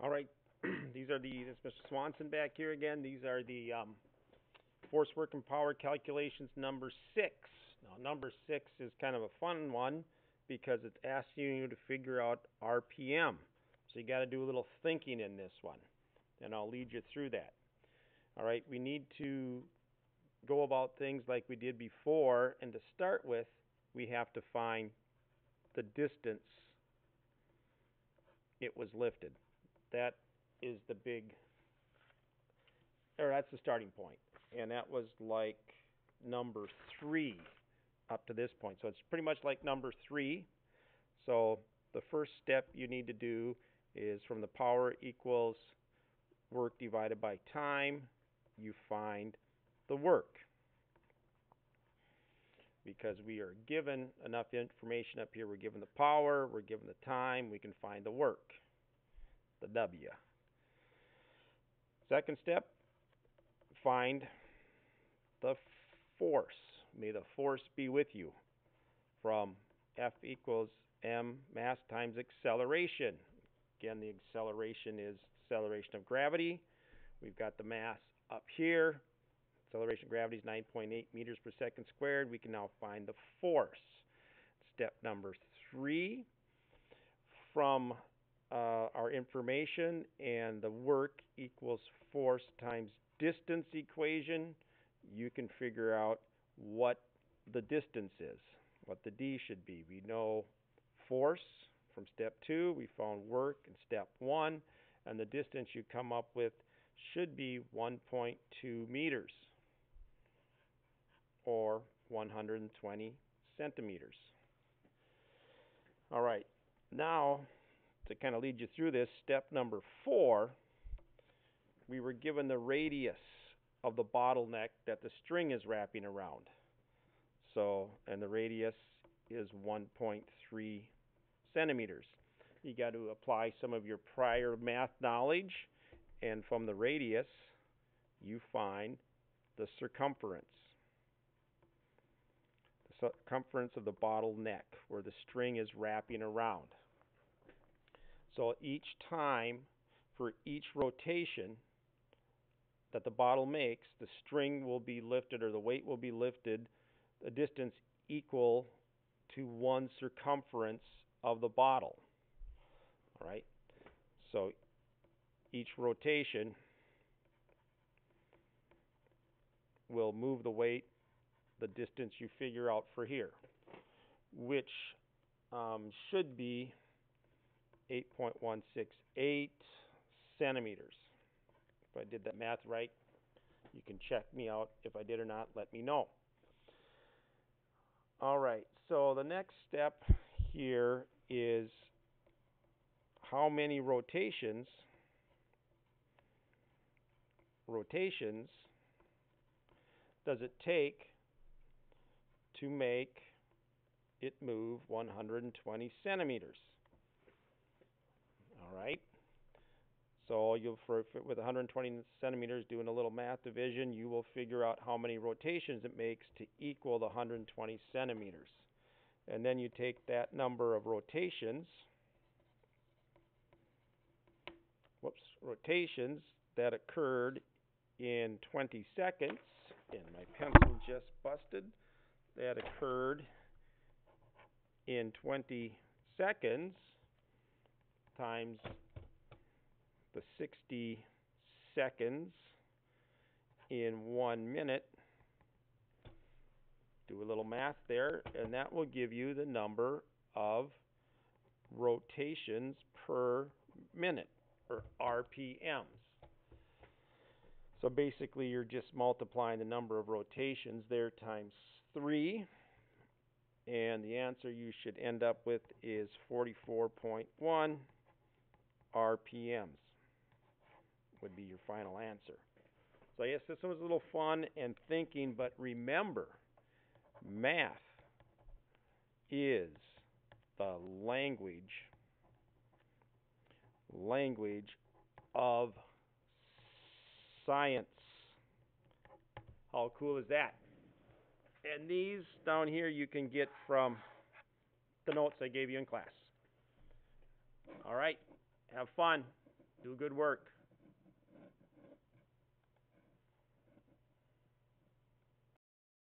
All right, these are this is Mr. Swanson back here again. These are the force, work, and power calculations number 6. Now, number 6 is kind of a fun one because it's asking you to figure out RPM. So you got to do a little thinking in this one, and I'll lead you through that. All right, we need to go about things like we did before, and to start with, we have to find the distance it was lifted. That is the that's the starting point. And that was like number 3 up to this point. So it's pretty much like number 3. So the first step you need to do is from the power equals work divided by time, you find the work. Because we are given enough information up here, we're given the power, we're given the time, we can find the work, the W. Second step, find the force. May the force be with you. From F equals m mass times acceleration. Again, the acceleration is acceleration of gravity. We've got the mass up here. Acceleration of gravity is 9.8 meters per second squared. We can now find the force. Step number 3, from our information and the work equals force times distance equation, you can figure out what the distance is, what the D should be. We know force from step 2, we found work in step 1, and the distance you come up with should be 1.2 meters or 120 centimeters. All right, now to kind of lead you through this, step number 4, we were given the radius of the bottleneck that the string is wrapping around. So, and the radius is 1.3 centimeters. You got to apply some of your prior math knowledge, and from the radius, you find the circumference. The circumference of the bottleneck, where the string is wrapping around. So each time, for each rotation that the bottle makes, the string will be lifted, or the weight will be lifted a distance equal to one circumference of the bottle. All right? So each rotation will move the weight the distance you figure out for here, which should be 8.168 centimeters. If I did that math right, you can check me out. If I did or not, let me know. All right, so the next step here is how many rotations does it take to make it move 120 centimeters? All right. So you'll, with 120 centimeters, doing a little math division, you will figure out how many rotations it makes to equal the 120 centimeters. And then you take that number of rotations that occurred in 20 seconds, and my pencil just busted, that occurred in 20 seconds times the 60 seconds in 1 minute. Do a little math there, and that will give you the number of rotations per minute, or RPMs. So basically, you're just multiplying the number of rotations there times 3, and the answer you should end up with is 44.1 RPMs would be your final answer. So yes, this was a little fun and thinking, but remember, math is the language of science. How cool is that? And these down here you can get from the notes I gave you in class. All right, have fun. Do good work.